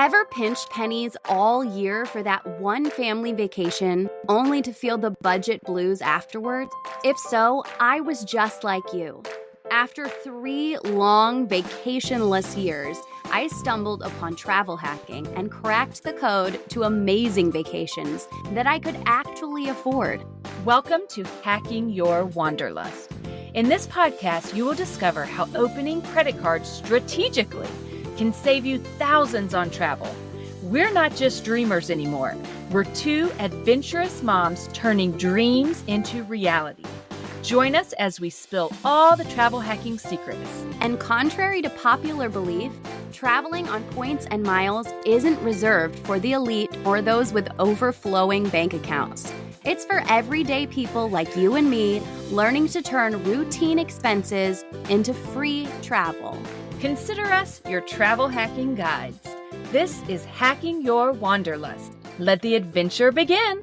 Ever pinched pennies all year for that one family vacation, only to feel the budget blues afterwards? If so, I was just like you. After 3 long vacationless years, I stumbled upon travel hacking and cracked the code to amazing vacations that I could actually afford. Welcome to Hacking Your Wanderlust. In this podcast, you will discover how opening credit cards strategically can save you thousands on travel. We're not just dreamers anymore. We're 2 adventurous moms turning dreams into reality. Join us as we spill all the travel hacking secrets. And contrary to popular belief, traveling on points and miles isn't reserved for the elite or those with overflowing bank accounts. It's for everyday people like you and me learning to turn routine expenses into free travel. Consider us your travel hacking guides. This is Hacking Your Wanderlust. Let the adventure begin.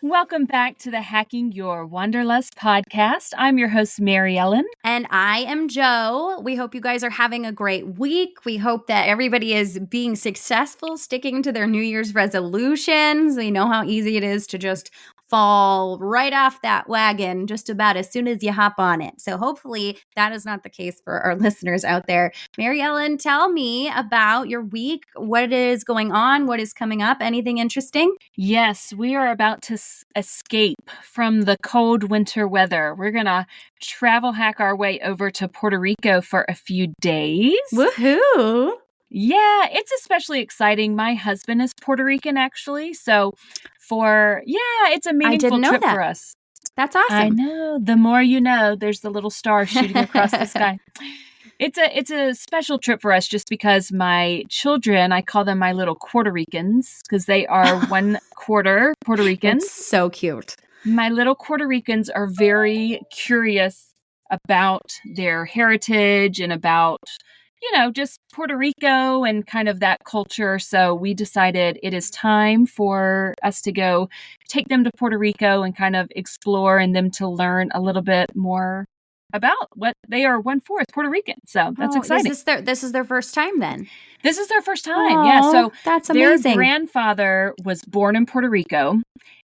Welcome back to the Hacking Your Wanderlust podcast. I'm your host, Mary Ellen. And I am Jo. We hope you guys are having a great week. We hope that everybody is being successful, sticking to their New Year's resolutions. We know how easy it is to just fall right off that wagon just about as soon as you hop on it. So hopefully that is not the case for our listeners out there. Mary Ellen, tell me about your week. What is going on? What is coming up? Anything interesting? Yes, we are about to escape from the cold winter weather. We're going to travel hack our way over to Puerto Rico for a few days. Woohoo! Yeah, it's especially exciting. My husband is Puerto Rican, actually. So it's a meaningful trip for us. That's awesome. I know. The more you know, there's the little star shooting across the sky. It's a special trip for us just because my children, I call them my little Puerto Ricans because they are 1/4 Puerto Ricans. It's so cute. My little Puerto Ricans are very curious about their heritage and about, just Puerto Rico and kind of that culture. So we decided it is time for us to go take them to Puerto Rico and kind of explore and them to learn a little bit more about what they are 1/4 Puerto Rican. So that's exciting. This is their first time then? This is their first time. Aww, yeah. So that's amazing. Their grandfather was born in Puerto Rico.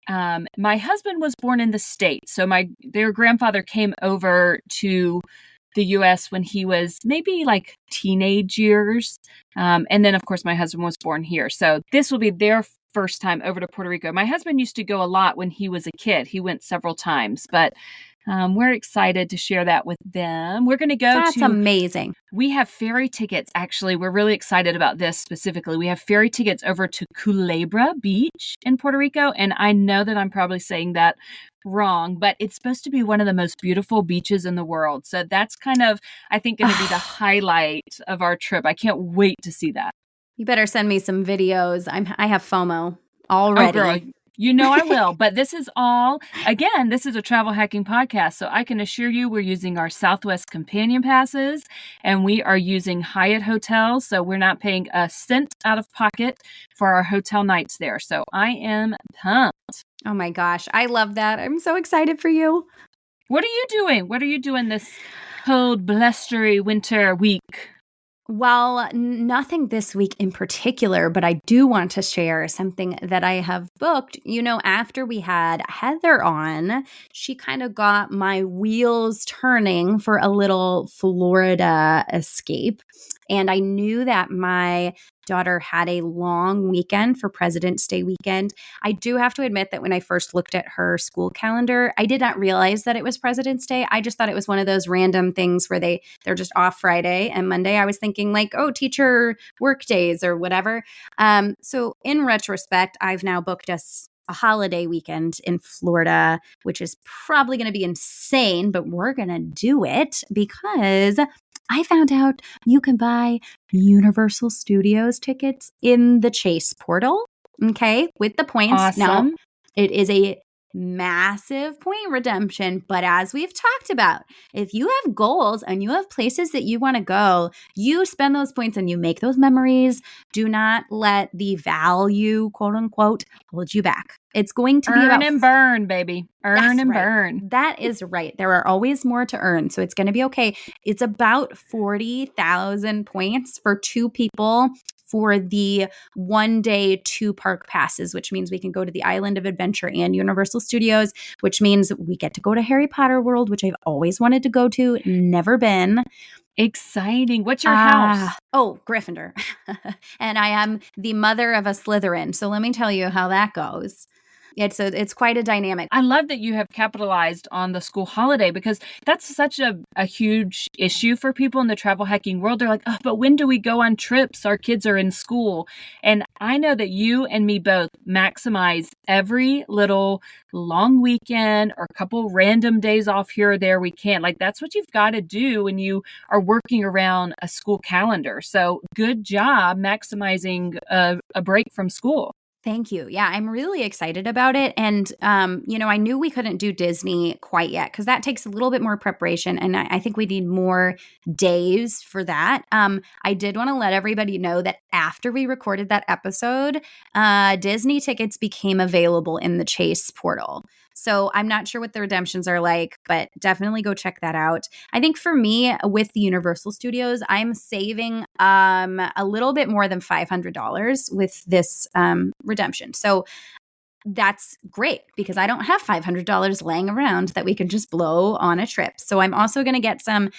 My husband was born in the States. So their grandfather came over to the U.S. when he was maybe like teenage years. And then, of course, my husband was born here. So this will be their first time over to Puerto Rico. My husband used to go a lot when he was a kid. He went several times, but we're excited to share that with them. We're going to go That's amazing. We have ferry tickets. Actually, we're really excited about this specifically. We have ferry tickets over to Culebra Beach in Puerto Rico. And I know that I'm probably saying that wrong, but it's supposed to be one of the most beautiful beaches in the world. So that's kind of, I think, going to be the highlight of our trip. I can't wait to see that. You better send me some videos. I have FOMO already. Oh, girl. You know I will, but this is a travel hacking podcast, so I can assure you we're using our Southwest Companion Passes, and we are using Hyatt hotels, so we're not paying a cent out of pocket for our hotel nights there. So I am pumped. Oh my gosh, I love that. I'm so excited for you. What are you doing? What are you doing this cold, blustery winter week? Well, nothing this week in particular, but I do want to share something that I have booked. After we had Heather on, she kind of got my wheels turning for a little Florida escape. And I knew that my daughter had a long weekend for President's Day weekend. I do have to admit that when I first looked at her school calendar, I did not realize that it was President's Day. I just thought it was one of those random things where they're just off Friday and Monday. I was thinking like, oh, teacher work days or whatever. So in retrospect, I've now booked us a holiday weekend in Florida, which is probably going to be insane, but we're going to do it because I found out you can buy Universal Studios tickets in the Chase portal, okay, with the points. Awesome. Now, it is a massive point redemption, but as we've talked about, if you have goals and you have places that you want to go, you spend those points and you make those memories. Do not let the value, quote unquote, hold you back. It's going to be earn and burn, baby. Earn and burn. That is right. There are always more to earn, so it's going to be okay. It's about 40,000 points for 2 people for the 1-day 2 park passes, which means we can go to the Island of Adventure and Universal Studios, which means we get to go to Harry Potter World, which I've always wanted to go to, never been. Exciting. What's your house? Oh, Gryffindor. And I am the mother of a Slytherin. So let me tell you how that goes. It's quite a dynamic. I love that you have capitalized on the school holiday, because that's such a huge issue for people in the travel hacking world. They're like, oh, but when do we go on trips? Our kids are in school. And I know that you and me both maximize every little long weekend or a couple random days off here or there we can. Like, that's what you've got to do when you are working around a school calendar. So good job maximizing a break from school. Thank you. Yeah, I'm really excited about it. And, I knew we couldn't do Disney quite yet because that takes a little bit more preparation. And I think we need more days for that. I did want to let everybody know that after we recorded that episode, Disney tickets became available in the Chase portal. So I'm not sure what the redemptions are like, but definitely go check that out. I think for me with the Universal Studios, I'm saving a little bit more than $500 with this redemption. So that's great because I don't have $500 laying around that we can just blow on a trip. So I'm also going to get some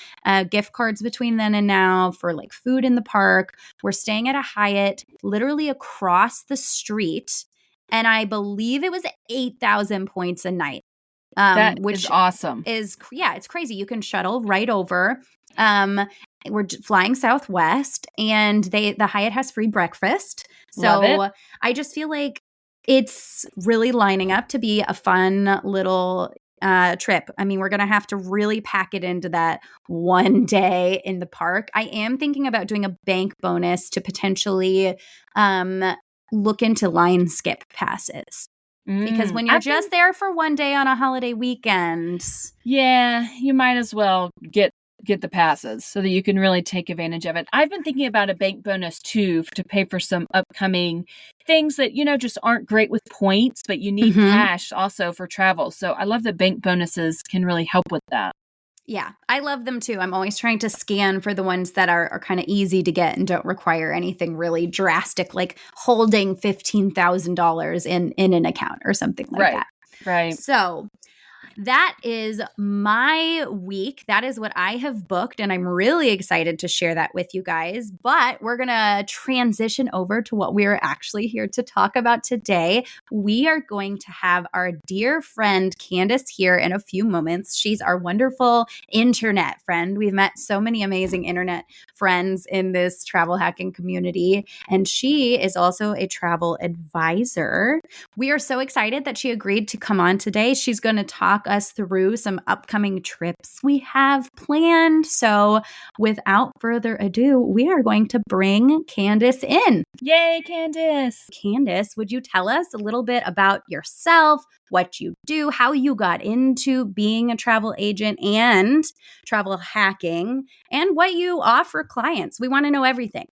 gift cards between then and now for like food in the park. We're staying at a Hyatt literally across the street. And I believe it was 8,000 points a night. That Which is awesome. it's crazy. You can shuttle right over. We're flying Southwest, and the Hyatt has free breakfast. So I just feel like it's really lining up to be a fun little trip. I mean, we're going to have to really pack it into that 1 day in the park. I am thinking about doing a bank bonus to potentially look into line skip passes. Because when you're just there for 1 day on a holiday weekend. Yeah, you might as well get the passes so that you can really take advantage of it. I've been thinking about a bank bonus too to pay for some upcoming things that, just aren't great with points, but you need cash also for travel. So I love that bank bonuses can really help with that. Yeah, I love them too. I'm always trying to scan for the ones that are kind of easy to get and don't require anything really drastic, like holding $15,000 in an account or something like that. Right. So that is my week. That is what I have booked, and I'm really excited to share that with you guys. But we're going to transition over to what we are actually here to talk about today. We are going to have our dear friend Candice here in a few moments. She's our wonderful internet friend. We've met so many amazing internet friends in this travel hacking community, and she is also a travel advisor. We are so excited that she agreed to come on today. She's going to talk us through some upcoming trips we have planned. So without further ado, we are going to bring Candice in. Yay, Candice! Candice, would you tell us a little bit about yourself, what you do, how you got into being a travel agent and travel hacking, and what you offer clients? We want to know everything.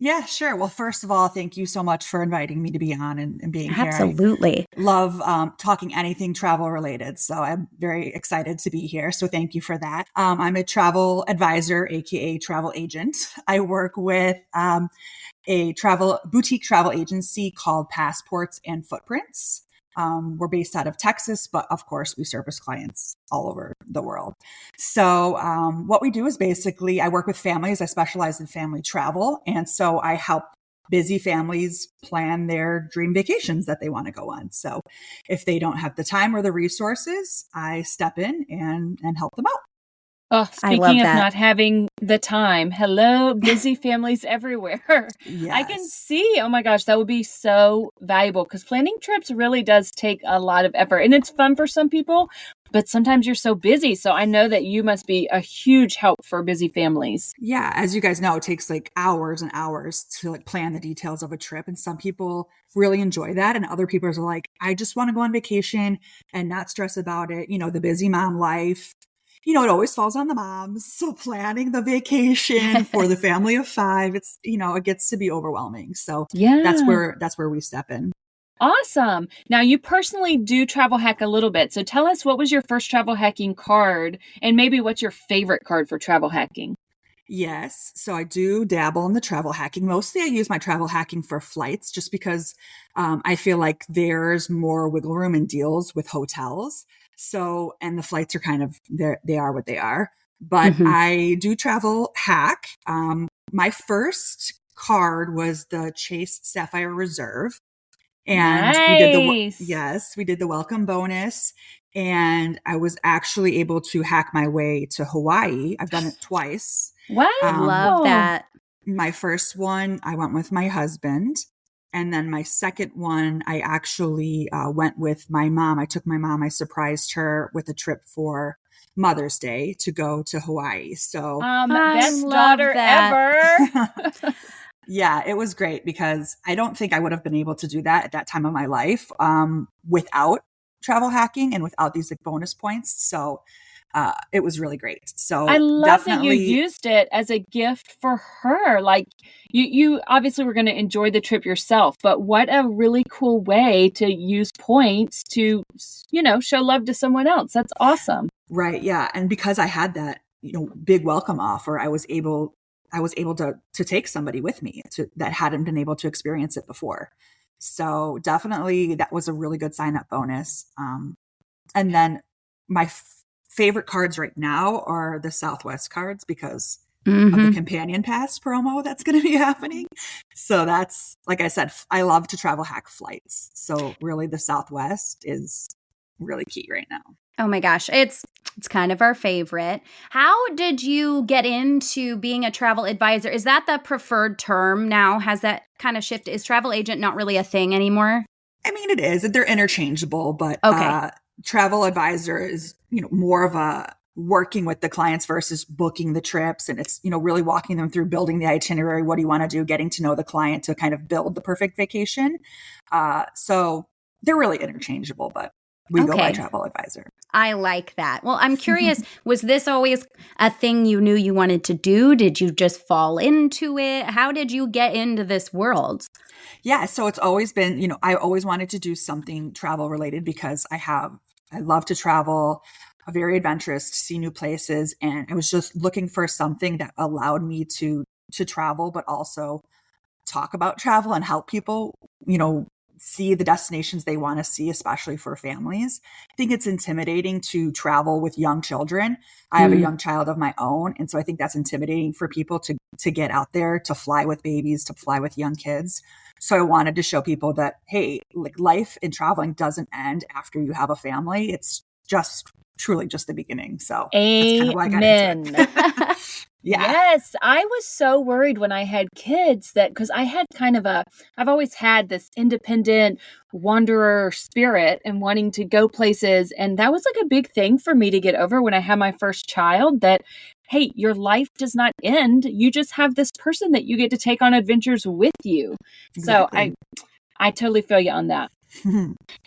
Yeah, sure. Well, first of all, thank you so much for inviting me to be on and being here. Absolutely. I love talking anything travel related. So I'm very excited to be here. So thank you for that. I'm a travel advisor, AKA travel agent. I work with a boutique travel agency called Passports and Footprints. We're based out of Texas, but of course we service clients all over the world. So what we do is basically I work with families. I specialize in family travel. And so I help busy families plan their dream vacations that they want to go on. So if they don't have the time or the resources, I step in and help them out. Oh, speaking of not having the time, hello, busy families everywhere. Yes. I can see, oh my gosh, that would be so valuable because planning trips really does take a lot of effort and it's fun for some people, but sometimes you're so busy. So I know that you must be a huge help for busy families. Yeah. As you guys know, it takes like hours and hours to like plan the details of a trip. And some people really enjoy that. And other people are like, I just want to go on vacation and not stress about it. The busy mom life. It always falls on the moms. So planning the vacation for the family of 5, it's, it gets to be overwhelming. So yeah, that's where we step in. Awesome. Now you personally do travel hack a little bit. So tell us, what was your first travel hacking card and maybe what's your favorite card for travel hacking? Yes. So I do dabble in the travel hacking. Mostly I use my travel hacking for flights just because I feel like there's more wiggle room and deals with hotels. So, and the flights are kind of, they are what they are. But Mhm. I do travel hack. My first card was the Chase Sapphire Reserve. And we did Nice. yes, we did the welcome bonus. And I was actually able to hack my way to Hawaii. I've done it twice. Um, Love Wow. that. my first one, I went with my husband. And then my second one, I actually went with my mom. I took my mom, I surprised her with a trip for Mother's Day to go to Hawaii. So, I Best love daughter that. ever. yeah, it was great because I don't think I would have been able to do that at that time of my life without travel hacking and without these like bonus points. So it was really great. I So love that you definitely, used it as a gift for her. Like you obviously were going to enjoy the trip yourself, but what a really cool way to use points to, show love to someone else. That's awesome. right. Yeah. And because I had that, big welcome offer, I was able to take somebody with me that hadn't been able to experience it before. So definitely that was a really good sign up bonus. And then my favorite cards right now are the Southwest cards because of the Mhm. companion pass promo that's going to be happening. So that's, like I said, I love to travel hack flights. So really the Southwest is really key right now. Oh my gosh, it's kind of our favorite. How did you get into being a travel advisor? Is that the preferred term now? Has that kind of shifted? Is travel agent not really a thing anymore? I mean, it is. They're interchangeable, but Okay. travel advisor is, more of a working with the clients versus booking the trips. And it's, really walking them through building the itinerary. What do you want to do? Getting to know the client to kind of build the perfect vacation. So they're really interchangeable, but we go by Okay. travel advisor. I like that. Well, I'm curious, was this always a thing you knew you wanted to do? Did you just fall into it? How did you get into this world? Yeah, so it's always been, I always wanted to do something travel related because I love to travel, very adventurous, to see new places, and I was just looking for something that allowed me to travel, but also talk about travel and help people, see the destinations they want to see, especially for families. I think it's intimidating to travel with young children. I have a Mm, young child of my own, and so I think that's intimidating for people to get out there, to fly with babies, to fly with young kids. So I wanted to show people that, hey, like life in traveling doesn't end after you have a family. It's just truly just the beginning. So that's kind of why I got into Amen. it. Yeah. Yes, I was so worried when I had kids that because I had I've always had this independent wanderer spirit and wanting to go places. And that was like a big thing for me to get over when I had my first child that, hey, your life does not end. You just have this person that you get to take on adventures with you. So Exactly. I totally feel you on that.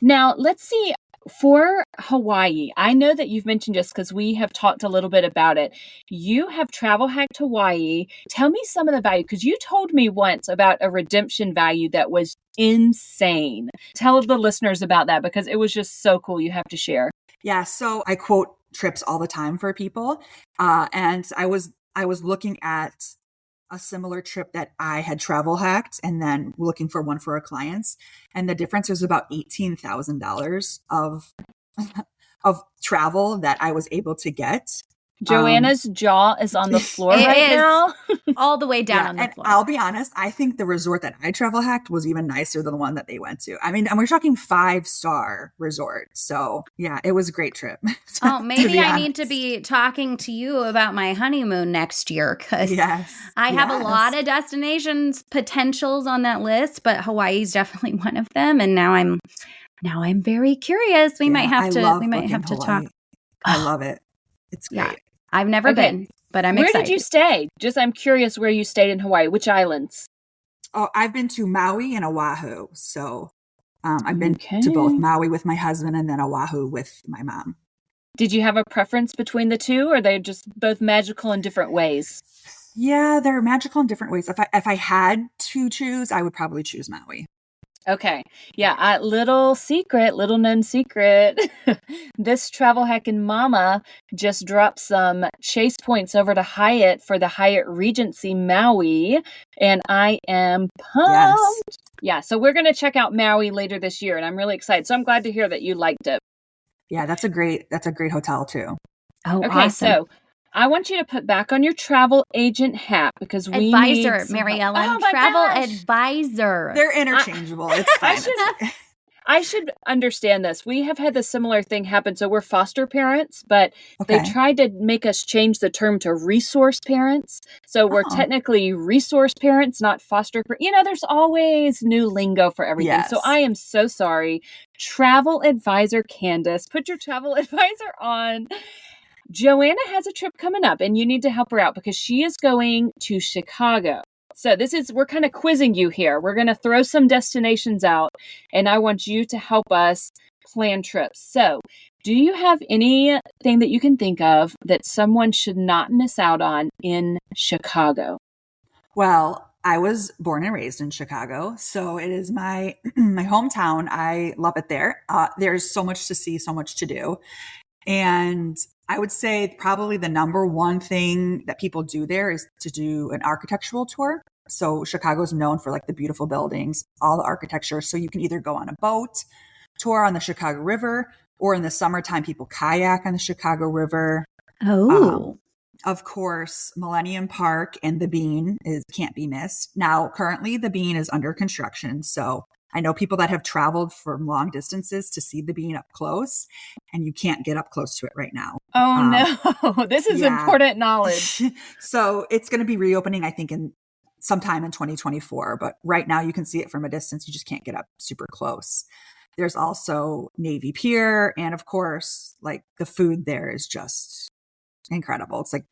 Now, let's see. For Hawaii, I know that you've mentioned just because we have talked a little bit about it. You have travel hacked Hawaii. Tell me some of the value because you told me once about a redemption value that was insane. Tell the listeners about that because it was just so cool. You have to share. Yeah, so I quote trips all the time for people. And I was looking at a similar trip that I had travel hacked and then looking for one for our clients. And the difference was about $18,000 of travel that I was able to get. Um, Joanna's jaw is on the floor it right is now. all the way down Yeah, on the and floor. I'll be honest, I think the resort that I travel hacked was even nicer than the one that they went to. I mean, and we're talking 5-star resort. So yeah, it was a great trip, Oh, to maybe be I need to honest. be talking to you about my honeymoon next year because Yes, I have a lot yes. of destinations potentials on that list, but Hawaii's definitely one of them. And now I'm very curious. We might Yeah, have I to we love might have booking to talk. Hawaii. I Oh, love it. It's yeah. great. I've never Okay. been, but I'm Where did you excited. stay? Just I'm curious where you stayed in Hawaii. Which islands? Oh, I've been to Maui and Oahu. So I've been to both Okay. Maui with my husband and then Oahu with my mom. Did you have a preference between the two, or they're just both magical in different ways? Yeah, they're magical in different ways. If I had to choose, I would probably choose Maui. Okay. Yeah. Little known secret. This travel hacking mama just dropped some chase points over to Hyatt for the Hyatt Regency Maui. And I am Yes. pumped. Yeah. So we're going to check out Maui later this year. And I'm really excited. So I'm glad to hear that you liked it. Yeah, that's a great hotel too. Oh, Okay. awesome. So I want you to put back on your travel agent hat because we need Advisor, some Mary help. Ellen. Oh my Travel gosh. advisor. They're interchangeable. It's fine. I should understand this. We have had the similar thing happen. So we're foster parents, but they Okay. tried to make us change the term to resource parents. So we're Oh. technically resource parents, not foster. There's always new lingo for everything. Yes. So I am so sorry. Travel advisor Candice, put your travel advisor on. Joanna has a trip coming up and you need to help her out because she is going to Chicago. So we're kind of quizzing you here. We're going to throw some destinations out and I want you to help us plan trips. So do you have anything that you can think of that someone should not miss out on in Chicago? Well, I was born and raised in Chicago, so it is my my hometown. I love it there. There's so much to see, so much to do. And I would say probably the number one thing that people do there is to do an architectural tour. So Chicago's known for like the beautiful buildings, all the architecture. So you can either go on a boat tour on the Chicago River, or in the summertime, people kayak on the Chicago River. Oh. Of course, Millennium Park and the Bean can't be missed. Now, currently, the Bean is under construction. So I know people that have traveled from long distances to see the Bean up close, and you can't get up close to it right now. Oh, no. This is important knowledge. So it's going to be reopening, I think, in sometime in 2024. But right now, you can see it from a distance. You just can't get up super close. There's also Navy Pier. And of course, like the food there is just incredible. It's like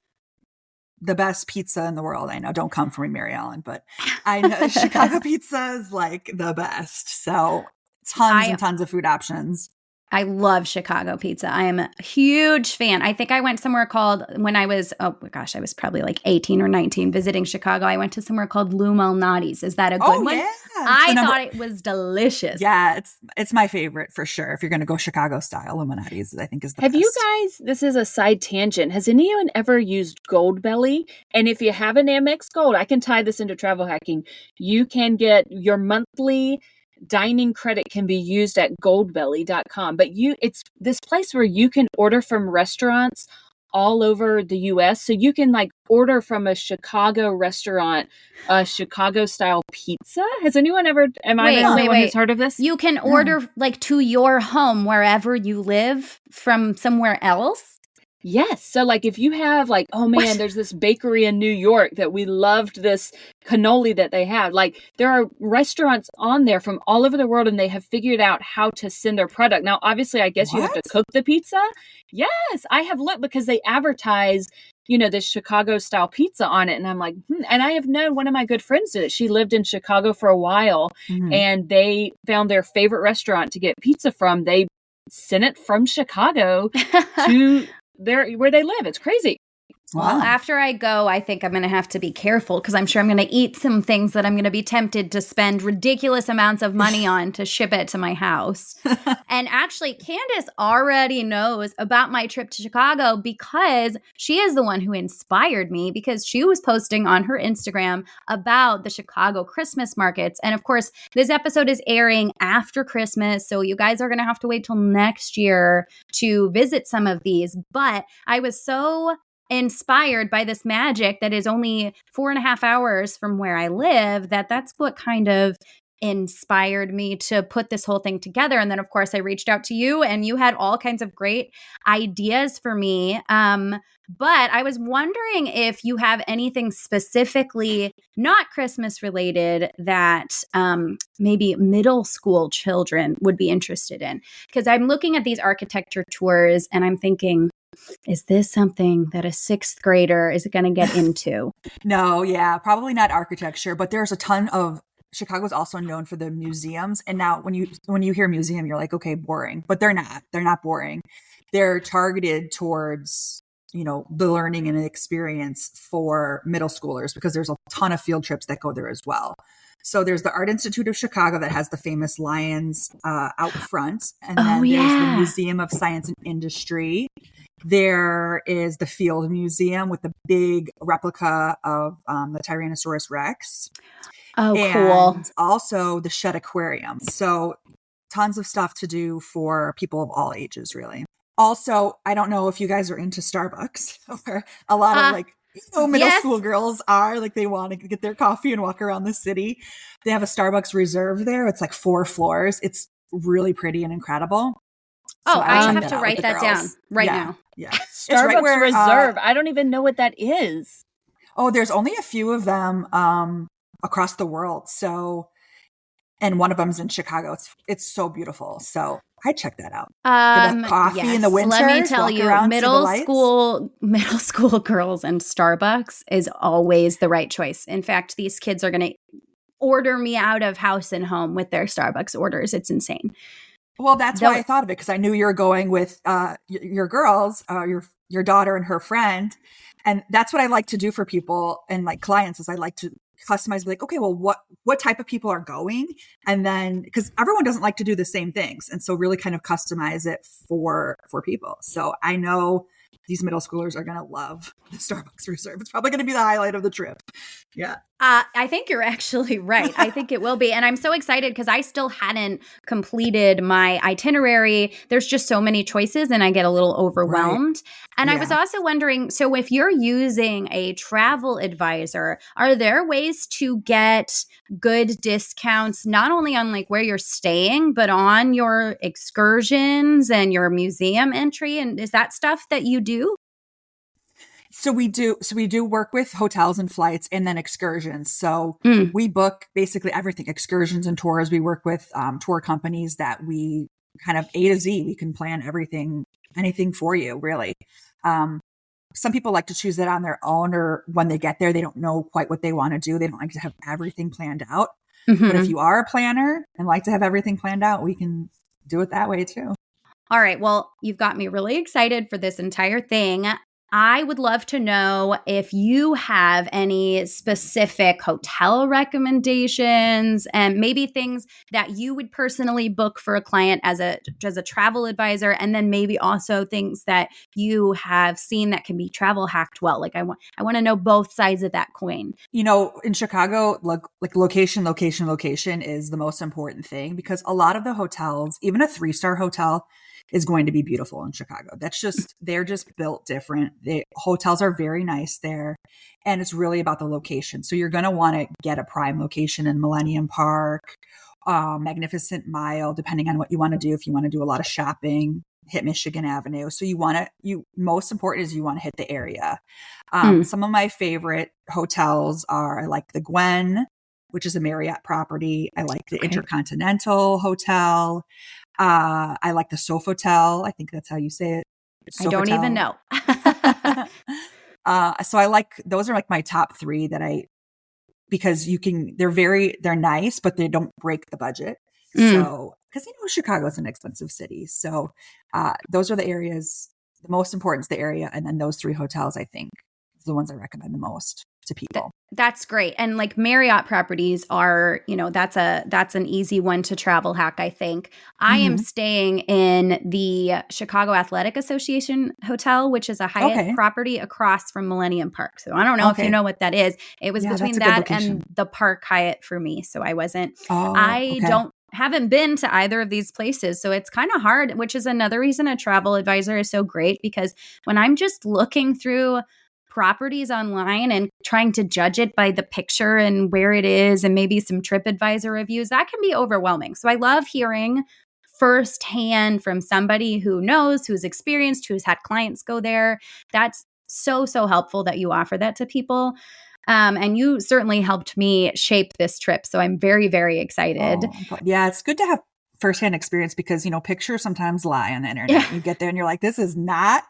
the best pizza in the world. I know, don't come for me, Mary Ellen, but I know Chicago pizza is like the best. So tons and tons of food options. I love Chicago pizza. I am a huge fan. I think I went somewhere called, when I was, oh my gosh, I was probably like 18 or 19 visiting Chicago. I went to somewhere called Lou Malnati's. Is that a good one? Yeah. I thought it was delicious. Yeah, it's my favorite for sure. If you're going to go Chicago style, Illuminati's, I think is the best. Have you guys, this is a side tangent, has anyone ever used Goldbelly? And if you have an Amex Gold, I can tie this into travel hacking. You can get your monthly dining credit can be used at goldbelly.com. But it's this place where you can order from restaurants all over the US. So you can like order from a Chicago restaurant, a Chicago style pizza. Has anyone ever, am I the only one who's heard of this? You can order like to your home wherever you live from somewhere else? Yes. So like if you have like, oh man, there's this bakery in New York that we loved this cannoli that they have. Like there are restaurants on there from all over the world and they have figured out how to send their product. Now, obviously, I guess you have to cook the pizza. Yes, I have looked because they advertise, this Chicago style pizza on it. And I'm like, And I have known one of my good friends did it. She lived in Chicago for a while and they found their favorite restaurant to get pizza from. They sent it from Chicago to where they live. It's crazy. Well, after I go, I think I'm going to have to be careful because I'm sure I'm going to eat some things that I'm going to be tempted to spend ridiculous amounts of money on to ship it to my house. And actually, Candice already knows about my trip to Chicago because she is the one who inspired me because she was posting on her Instagram about the Chicago Christmas markets. And of course, this episode is airing after Christmas, so you guys are going to have to wait till next year to visit some of these. But I was so inspired by this magic that is only 4.5 hours from where I live, that's what kind of inspired me to put this whole thing together. And then, of course, I reached out to you and you had all kinds of great ideas for me. But I was wondering if you have anything specifically not Christmas related that maybe middle school children would be interested in. Because I'm looking at these architecture tours and I'm thinking, is this something that a sixth grader is going to get into? No, yeah, probably not architecture, but there's a ton of Chicago's also known for the museums. And now when you hear museum, you're like, okay, boring, but they're not boring. They're targeted towards the learning and experience for middle schoolers, because there's a ton of field trips that go there as well. So there's the Art Institute of Chicago that has the famous lions out front. And Oh, then there's the yeah. Museum of Science and Industry. There is the Field Museum with the big replica of the Tyrannosaurus Rex. Oh, cool. And also the Shed Aquarium. So tons of stuff to do for people of all ages, really. Also, I don't know if you guys are into Starbucks, or a lot of middle Yes. school girls are like, they want to get their coffee and walk around the city. They have a Starbucks Reserve there. It's like 4 floors. It's really pretty and incredible. Oh, So I check have that to out with write the that girls. down right Yeah, now. Yeah. It's Starbucks right where, Reserve. I don't even know what that is. there's only a few of them across the world. So, and one of them's in Chicago. It's so beautiful. So I check that out. Get a coffee in the winter. Let me tell walk you, around, see the lights. middle school girls and Starbucks is always the right choice. In fact, these kids are going to order me out of house and home with their Starbucks orders. It's insane. Well, that's why I thought of it, because I knew you were going with your girls, your daughter and her friend, and that's what I like to do for people and like clients. Is I like to customize, like, okay, well, what type of people are going, and then because everyone doesn't like to do the same things, and so really kind of customize it for people. So I know these middle schoolers are going to love the Starbucks Reserve. It's probably going to be the highlight of the trip. Yeah. I think you're actually right. I think it will be. And I'm so excited because I still hadn't completed my itinerary. There's just so many choices and I get a little overwhelmed. Right. And I was also wondering, so if you're using a travel advisor, are there ways to get good discounts, not only on like where you're staying, but on your excursions and your museum entry? And is that stuff that you do? So we do work with hotels and flights and then excursions. So we book basically everything, excursions and tours. We work with tour companies that we kind of A to Z. We can plan anything for you, really. Some people like to choose that on their own, or when they get there, they don't know quite what they want to do. They don't like to have everything planned out. Mm-hmm. But if you are a planner and like to have everything planned out, we can do it that way too. All right. Well, you've got me really excited for this entire thing. I would love to know if you have any specific hotel recommendations and maybe things that you would personally book for a client as a travel advisor, and then maybe also things that you have seen that can be travel hacked well. Like I want to know both sides of that coin. In Chicago, like location is the most important thing, because a lot of the hotels, even a 3-star hotel, is going to be beautiful in Chicago. They're just built different. Hotels are very nice there, and it's really about the location. So you're going to want to get a prime location in Millennium Park, Magnificent Mile, depending on what you want to do. If you want to do a lot of shopping, hit Michigan Avenue. So most important is you want to hit the area. Some of my favorite hotels are, I like the Gwen, which is a Marriott property. I like the Intercontinental Hotel. I like the Sofitel. I think that's how you say it. Sofitel. I don't even know. So I like, those are like my top 3 because they're nice, but they don't break the budget. So, because Chicago is an expensive city. So, those are the areas. The most important is the area. And then those 3 hotels, I think, is the ones I recommend the most to people. That's great. And like Marriott properties are, that's an easy one to travel hack, I think. I am staying in the Chicago Athletic Association Hotel, which is a Hyatt property across from Millennium Park. So I don't know if you know what that is. It was between that and the Park Hyatt for me. So I wasn't, haven't been to either of these places. So it's kind of hard, which is another reason a travel advisor is so great, because when I'm just looking through properties online and trying to judge it by the picture and where it is and maybe some TripAdvisor reviews, that can be overwhelming. So I love hearing firsthand from somebody who knows, who's experienced, who's had clients go there. That's so helpful that you offer that to people. And you certainly helped me shape this trip. So I'm very, very excited. Yeah, it's good to have firsthand experience, because, pictures sometimes lie on the internet. Yeah. You get there and you're like, this is not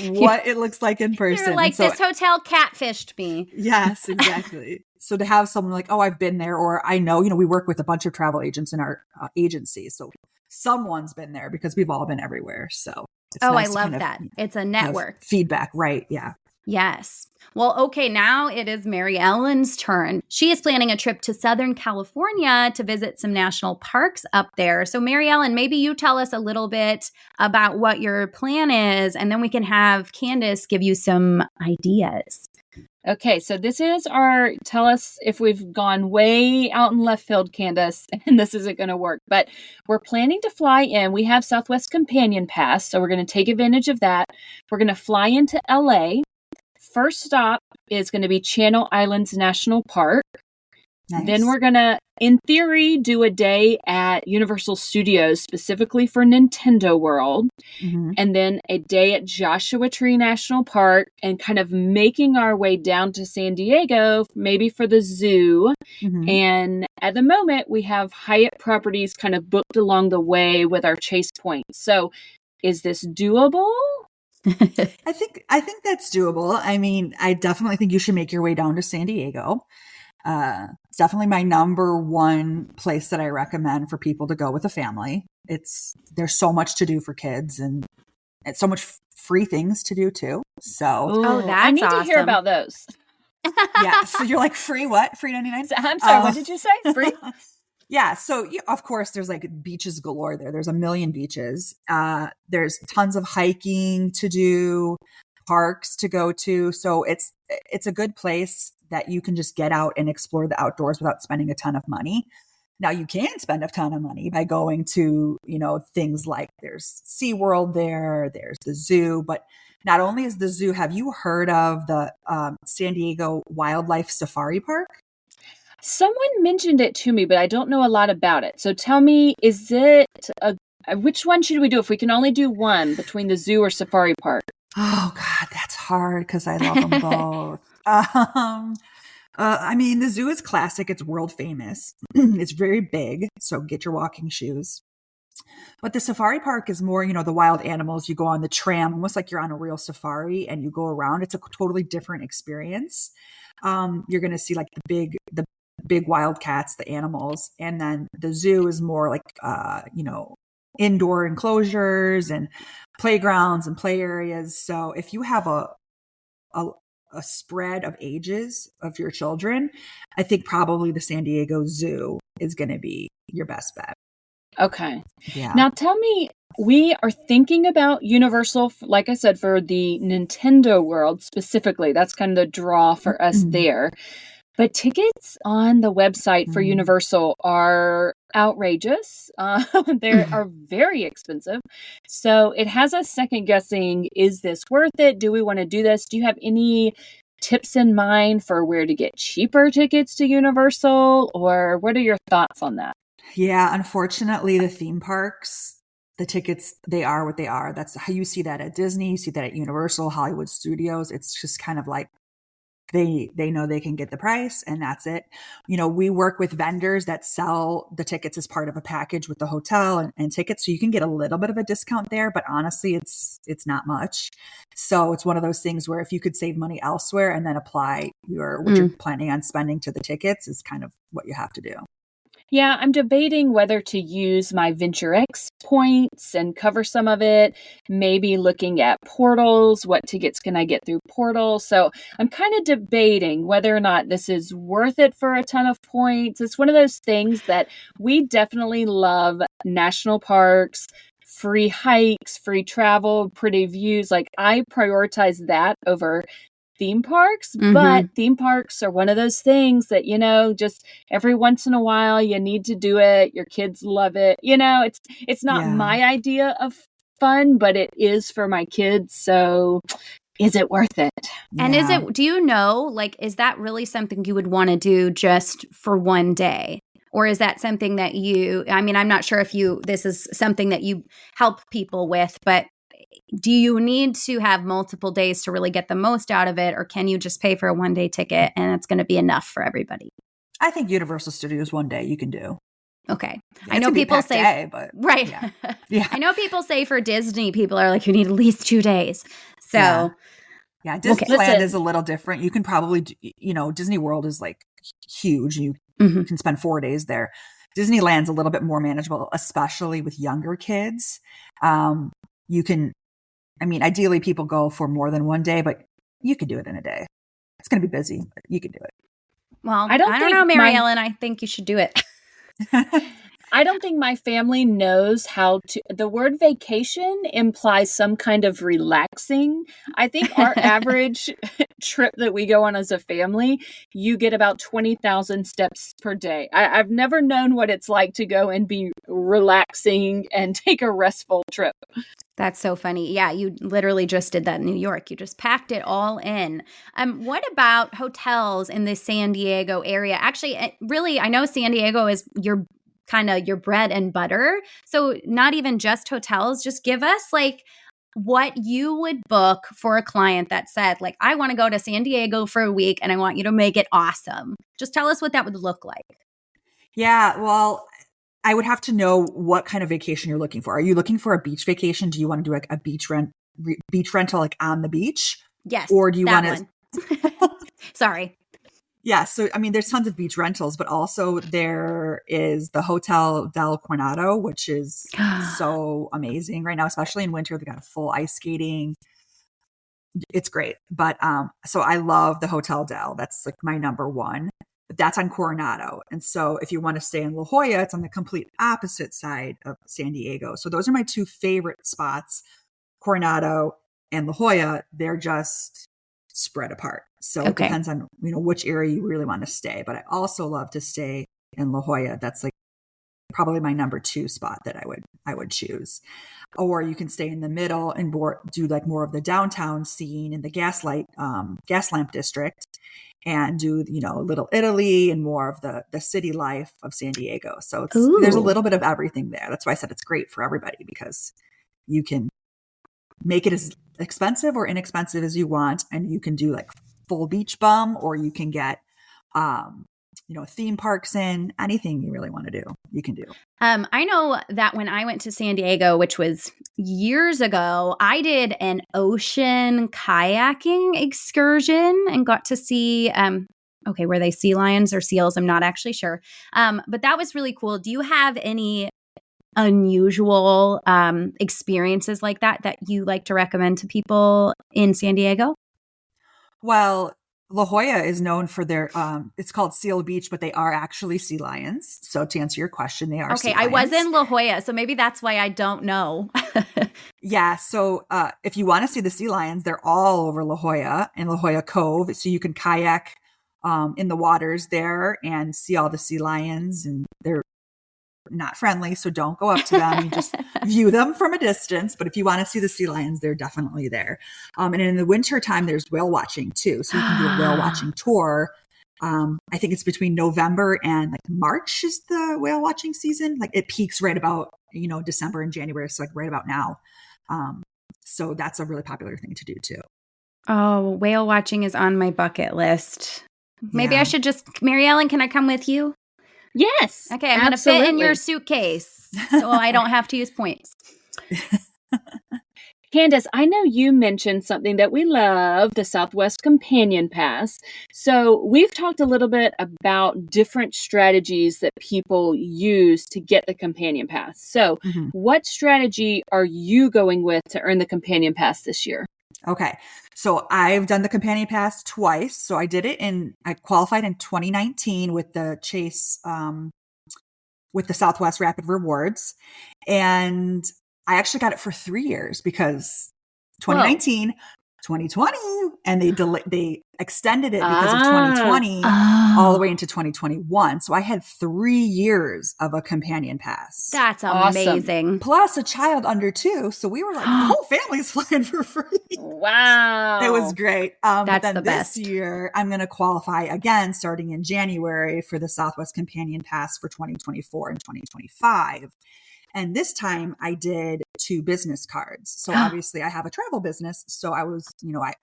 what it looks like in person. You're like, this hotel catfished me. Yes, exactly. So to have someone like, oh, I've been there, or I know, we work with a bunch of travel agents in our agency. So someone's been there, because we've all been everywhere. So It's Oh, I nice to kind love of that. It's a have network. feedback, right? Yeah. Yes. Well, okay, now it is Mary Ellen's turn. She is planning a trip to Southern California to visit some national parks up there. So, Mary Ellen, maybe you tell us a little bit about what your plan is, and then we can have Candice give you some ideas. Okay, so this is tell us if we've gone way out in left field, Candice, and this isn't going to work. But we're planning to fly in. We have Southwest Companion Pass, so we're going to take advantage of that. We're going to fly into LA. First stop is going to be Channel Islands National Park. Nice. Then we're going to, in theory, do a day at Universal Studios, specifically for Nintendo World. Mm-hmm. And then a day at Joshua Tree National Park, and kind of making our way down to San Diego, maybe for the zoo. Mm-hmm. And at the moment, we have Hyatt properties kind of booked along the way with our chase points. So is this doable? I think that's doable. I mean, I definitely think you should make your way down to San Diego. It's definitely my number one place that I recommend for people to go with a family. There's so much to do for kids, and it's so much free things to do too. So, Oh, that's I need awesome. to hear about those. yeah. So you're like, free what? Free 99? I'm sorry, what did you say? Free? Yeah. So of course there's like beaches galore there. There's a million beaches. There's tons of hiking to do, parks to go to. So it's a good place that you can just get out and explore the outdoors without spending a ton of money. Now you can spend a ton of money by going to, things like there's SeaWorld there, there's the zoo, but not only is the zoo, have you heard of the San Diego Wildlife Safari Park? Someone mentioned it to me, but I don't know a lot about it. So tell me, is it which one should we do if we can only do one between the zoo or safari park? Oh God, that's hard because I love them both. I mean, the zoo is classic. It's world famous. It's very big. So get your walking shoes. But the safari park is more, the wild animals. You go on the tram, almost like you're on a real safari, and you go around. It's a totally different experience. You're going to see like the big wildcats, the animals. And then the zoo is more like, indoor enclosures and playgrounds and play areas. So if you have a spread of ages of your children, I think probably the San Diego Zoo is going to be your best bet. Okay. Yeah. Now tell me, we are thinking about Universal, like I said, for the Nintendo World specifically. That's kind of the draw for us there. But tickets on the website for Universal are outrageous. They are very expensive. So it has us second guessing, is this worth it? Do we want to do this? Do you have any tips in mind for where to get cheaper tickets to Universal? Or what are your thoughts on that? Yeah, unfortunately, the theme parks, the tickets, they are what they are. That's how you see that at Disney, you see that at Universal, Hollywood Studios. It's just kind of like they know they can get the price and that's it. We work with vendors that sell the tickets as part of a package with the hotel and tickets. So you can get a little bit of a discount there, but honestly, it's not much. So it's one of those things where if you could save money elsewhere and then apply what you're planning on spending to the tickets is kind of what you have to do. Yeah, I'm debating whether to use my Venture X points and cover some of it, maybe looking at portals, what tickets can I get through portals. So I'm kind of debating whether or not this is worth it for a ton of points. It's one of those things that we definitely love national parks, free hikes, free travel, pretty views. Like I prioritize that over theme parks, but theme parks are one of those things that, just every once in a while you need to do it. Your kids love it. It's not my idea of fun, but it is for my kids. So is it worth it? And do you know, is that really something you would want to do just for one day? Or is that something that I'm not sure if this is something that you help people with, but do you need to have multiple days to really get the most out of it? Or can you just pay for a one-day ticket and it's going to be enough for everybody? I think Universal Studios one day you can do. Okay. Yeah, I know people say, day, but right. Yeah. I know people say for Disney, people are like, you need at least 2 days. So yeah. Disneyland is a little different. You can probably, Disney World is like huge. You can spend 4 days there. Disneyland's a little bit more manageable, especially with younger kids. You can I mean, ideally people go for more than one day, but you could do it in a day. It's going to be busy, but you can do it. Well, I don't I don't think know, Mary my Ellen. I think you should do it. I don't think my family knows how to. The word vacation implies some kind of relaxing. I think our average trip that we go on as a family, you get about 20,000 steps per day. I've never known what it's like to go and be relaxing and take a restful trip. That's so funny. Yeah, you literally just did that in New York. You just packed it all in. What about hotels in the San Diego area? Actually, really, I know San Diego is your kind of your bread and butter. So not even just hotels, just give us like what you would book for a client that said, like, I want to go to San Diego for a week and I want you to make it awesome. Just tell us what that would look like. Yeah, well, I would have to know what kind of vacation you're looking for. Are you looking for a beach vacation? Do you want to do like a beach rental like on the beach? Yes, Or do you that want one. to Sorry. Yeah, so I mean there's tons of beach rentals, but also there is the Hotel del Coronado, which is so amazing right now, especially in winter. They got a full ice skating. It's great. But so I love the Hotel Del. That's like my number one. But that's on Coronado. And so if you want to stay in La Jolla, it's on the complete opposite side of San Diego. So those are my two favorite spots, Coronado and La Jolla. They're just spread apart. So it Okay. depends on, which area you really want to stay. But I also love to stay in La Jolla. That's like probably my number two spot that I would choose. Or you can stay in the middle and do like more of the downtown scene in the gas lamp district, and do Little Italy and more of the city life of San Diego. So there's a Ooh. little bit of everything there. That's why I said it's great for everybody, because you can make it as expensive or inexpensive as you want, and you can do like full beach bum, or you can get theme parks in. Anything you really want to do, you can do. I know that when I went to San Diego, which was years ago, I did an ocean kayaking excursion and got to see, were they sea lions or seals? I'm not actually sure. But that was really cool. Do you have any unusual experiences like that you like to recommend to people in San Diego? Well, La Jolla is known for their, it's called Seal Beach, but they are actually sea lions. So to answer your question, they are Okay, sea I was lions. in La Jolla, so maybe that's why I don't know. Yeah. So if you want to see the sea lions, they're all over La Jolla and La Jolla Cove. So you can kayak in the waters there and see all the sea lions, and they're not friendly, so don't go up to them. You just view them from a distance. But if you want to see the sea lions, they're definitely there. And in the winter time, there's whale watching too. So you can do a whale watching tour. I think it's between November and like March is the whale watching season. Like it peaks right about, December and January. So like right about now. So that's a really popular thing to do too. Oh, whale watching is on my bucket list. Maybe Yeah. I should Mary Ellen, can I come with you? Yes. Okay, I'm going to fit in your suitcase so I don't have to use points. Candice, I know you mentioned something that we love, the Southwest Companion Pass. So we've talked a little bit about different strategies that people use to get the Companion Pass. So what strategy are you going with to earn the Companion Pass this year? Okay. So I've done the Companion Pass twice. So I qualified in 2019 with the Chase, with the Southwest Rapid Rewards. And I actually got it for 3 years, because 2019, 2020, and they extended it because of 2020 all the way into 2021. So I had 3 years of a Companion Pass. That's amazing. Awesome. Plus a child under 2. So we were like, the whole family's flying for free. Wow. It was great. That's but then the best. this year, I'm going to qualify again starting in January for the Southwest Companion Pass for 2024 and 2025. And this time I did 2 business cards. So obviously I have a travel business. So I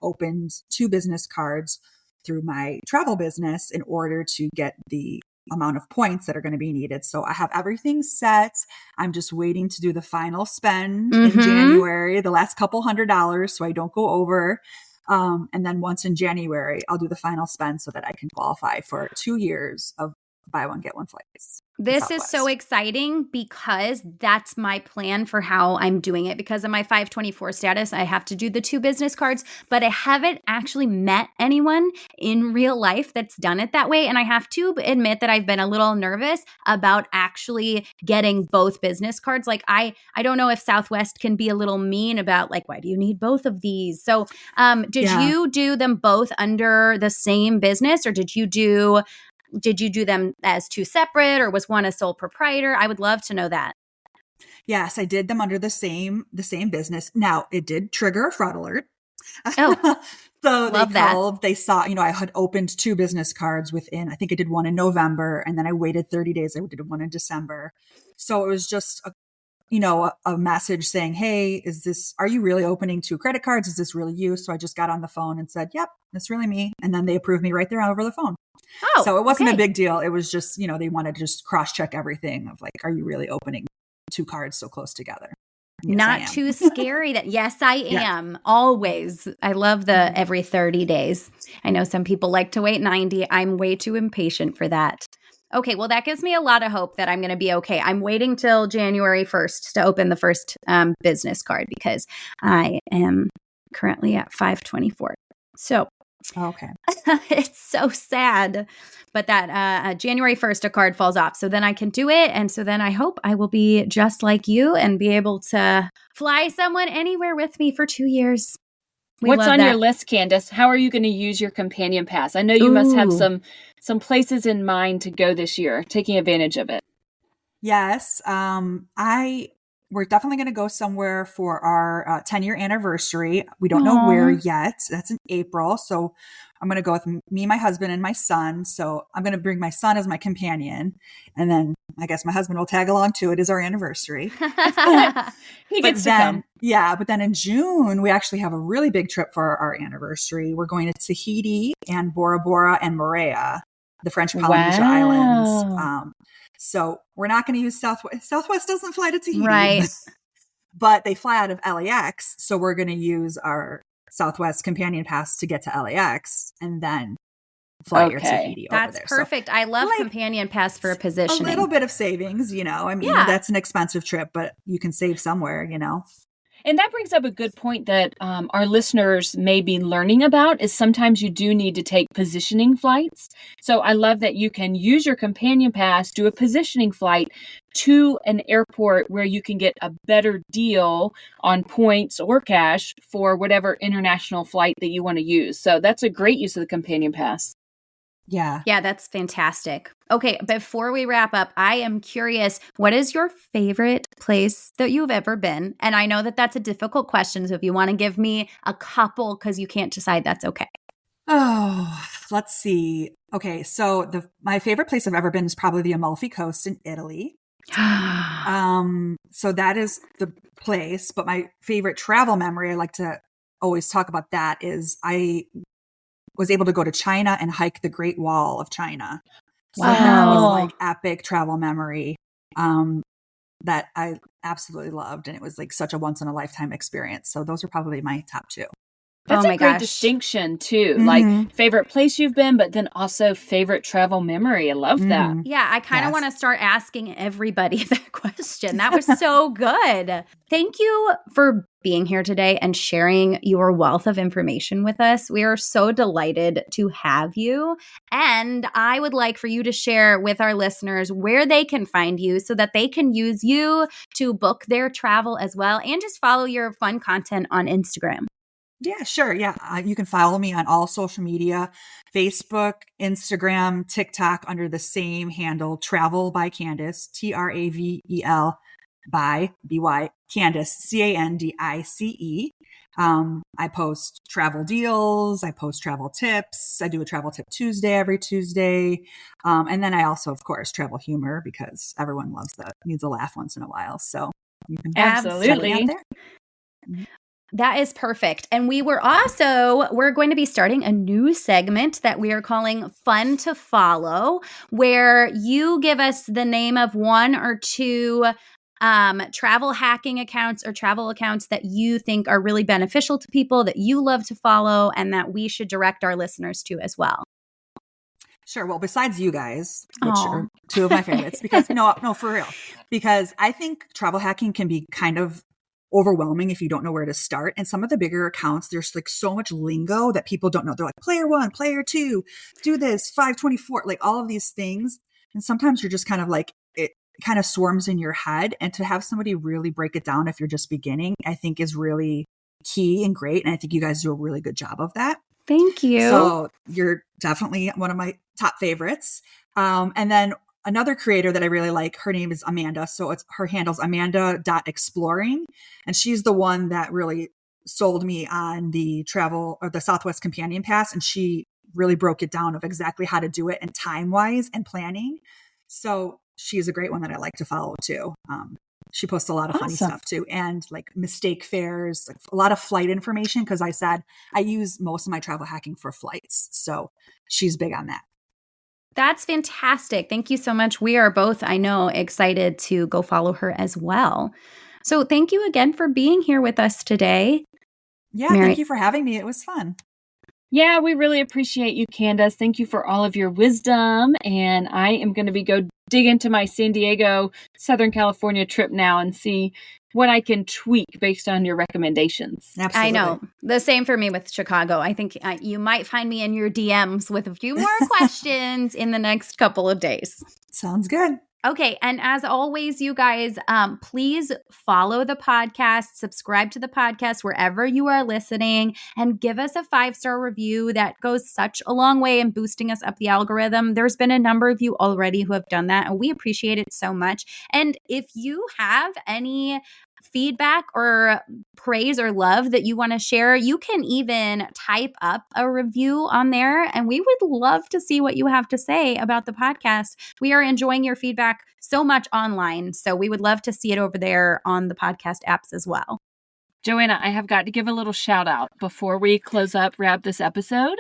opened 2 business cards through my travel business in order to get the amount of points that are going to be needed. So I have everything set. I'm just waiting to do the final spend in January, the last couple $100s, so I don't go over. And then once in January, I'll do the final spend so that I can qualify for 2 years of buy one, get one flights. This is so exciting because that's my plan for how I'm doing it. Because of my 524 status, I have to do the 2 business cards, but I haven't actually met anyone in real life that's done it that way. And I have to admit that I've been a little nervous about actually getting both business cards. Like I don't know if Southwest can be a little mean about like, why do you need both of these? So did you do them both under the same business, or did you do them as 2 separate, or was one a sole proprietor? I would love to know that. Yes, I did them under the same business. Now, it did trigger a fraud alert. Oh, so love they saw, I had opened 2 business cards within, I think I did one in November, and then I waited 30 days. I did one in December. So it was just a message saying, hey, are you really opening 2 credit cards? Is this really you? So I just got on the phone and said, yep, that's really me. And then they approved me right there over the phone. Oh, so it wasn't a big deal. It was just, they wanted to just cross check everything of like, are you really opening 2 cards so close together? Yes, not too scary. Yes, I am. Always. I love the every 30 days. I know some people like to wait 90. I'm way too impatient for that. Okay, well, that gives me a lot of hope that I'm going to be okay. I'm waiting till January 1st to open the first business card because I am currently at 524. So okay. it's so sad. But that January 1st, a card falls off. So then I can do it. And so then I hope I will be just like you and be able to fly someone anywhere with me for 2 years. What's on your list, Candice? How are you going to use your companion pass? I know you must have some places in mind to go this year, taking advantage of it. Yes. We're definitely going to go somewhere for our 10-year anniversary. We don't know where yet. That's in April. So I'm going to go with me, my husband, and my son. So I'm going to bring my son as my companion. And then I guess my husband will tag along too. It is our anniversary. He gets to come. Yeah. But then in June, we actually have a really big trip for our anniversary. We're going to Tahiti and Bora Bora and Moorea, the French Polynesia Islands. So we're not going to use Southwest. Southwest doesn't fly to Tahiti. Right. But they fly out of LAX. So we're going to use our Southwest companion pass to get to LAX and then fly your Tahiti over there. That's perfect. So, I love companion pass for positioning. A little bit of savings, that's an expensive trip, but you can save somewhere, And that brings up a good point that our listeners may be learning about is sometimes you do need to take positioning flights. So I love that you can use your companion pass, do a positioning flight to an airport where you can get a better deal on points or cash for whatever international flight that you want to use. So that's a great use of the companion pass. Yeah. Yeah, that's fantastic. Okay, before we wrap up, I am curious, what is your favorite place that you've ever been? And I know that that's a difficult question, so if you want to give me a couple because you can't decide, that's okay. Oh, let's see. Okay, so my favorite place I've ever been is probably the Amalfi Coast in Italy. So that is the place, but my favorite travel memory, I like to always talk about that, is I was able to go to China and hike the Great Wall of China. So that was like epic travel memory that I absolutely loved. And it was like such a once in a lifetime experience. So those are probably my top 2. That's a great distinction too. Mm-hmm. Like favorite place you've been, but then also favorite travel memory. I love that. Yeah, I kind of want to start asking everybody that question. That was so good. Thank you for being here today and sharing your wealth of information with us. We are so delighted to have you. And I would like for you to share with our listeners where they can find you so that they can use you to book their travel as well and just follow your fun content on Instagram. Yeah, sure. Yeah. You can follow me on all social media, Facebook, Instagram, TikTok under the same handle, Travel by Candice, TRAVEL by BY Candice, CANDICE. I post travel deals. I post travel tips. I do a travel tip Tuesday every Tuesday. And then I also, of course, travel humor because everyone needs a laugh once in a while. So you can check me out there. That is perfect. And we're going to be starting a new segment that we are calling Fun to Follow, where you give us the name of 1 or 2 travel hacking accounts or travel accounts that you think are really beneficial to people that you love to follow and that we should direct our listeners to as well. Sure. Well, besides you guys, which Aw. are two of my favorites, because no, for real, because I think travel hacking can be kind of overwhelming if you don't know where to start. And some of the bigger accounts, there's like so much lingo that people don't know. They're like player 1, player 2, do this, 524, like all of these things. And sometimes you're just kind of like, it kind of swarms in your head. And to have somebody really break it down if you're just beginning, I think is really key and great. And I think you guys do a really good job of that. Thank you. So you're definitely one of my top favorites. And then another creator that I really like, her name is Amanda. So her handle's amanda.exploring. And she's the one that really sold me on the travel or the Southwest Companion Pass. And she really broke it down of exactly how to do it and time-wise and planning. So she's a great one that I like to follow too. She posts a lot of funny stuff too, and like mistake fares, like a lot of flight information. Because I said I use most of my travel hacking for flights, so she's big on that. That's fantastic. Thank you so much. We are both, I know, excited to go follow her as well. So thank you again for being here with us today. Yeah, Mary. Thank you for having me. It was fun. Yeah, we really appreciate you, Candice. Thank you for all of your wisdom. And I am going to go dig into my San Diego, Southern California trip now and see what I can tweak based on your recommendations. Absolutely. I know. The same for me with Chicago. I think you might find me in your DMs with a few more questions in the next couple of days. Sounds good. Okay. And as always, you guys, please follow the podcast, subscribe to the podcast wherever you are listening, and give us a 5-star review. That goes such a long way in boosting us up the algorithm. There's been a number of you already who have done that, and we appreciate it so much. And if you have any feedback or praise or love that you want to share, you can even type up a review on there, and we would love to see what you have to say about the podcast. We are enjoying your feedback so much online, so we would love to see it over there on the podcast apps as well. Joanna, I have got to give a little shout out before we wrap this episode.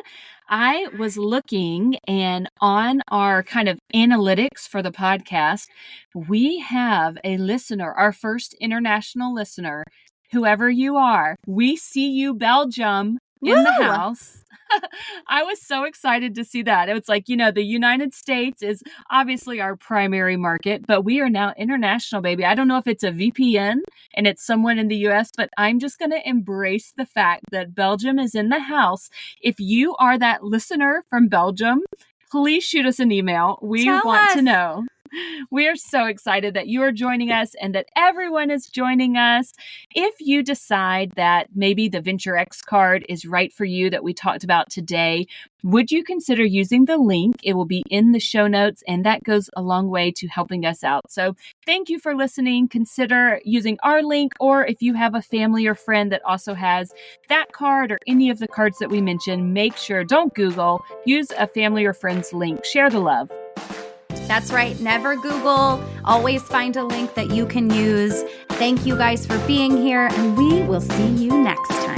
I was looking, and on our kind of analytics for the podcast, we have a listener, our first international listener. Whoever you are, we see you, Belgium, in the house. I was so excited to see that. It was like, the United States is obviously our primary market, but we are now international, baby. I don't know if it's a VPN and it's someone in the US, but I'm just going to embrace the fact that Belgium is in the house. If you are that listener from Belgium, please shoot us an email. We want to know. We are so excited that you are joining us and that everyone is joining us. If you decide that maybe the Venture X card is right for you that we talked about today, would you consider using the link? It will be in the show notes, and that goes a long way to helping us out. So thank you for listening. Consider using our link, or if you have a family or friend that also has that card or any of the cards that we mentioned, make sure, don't Google, use a family or friend's link. Share the love. That's right. Never Google. Always find a link that you can use. Thank you guys for being here, and we will see you next time.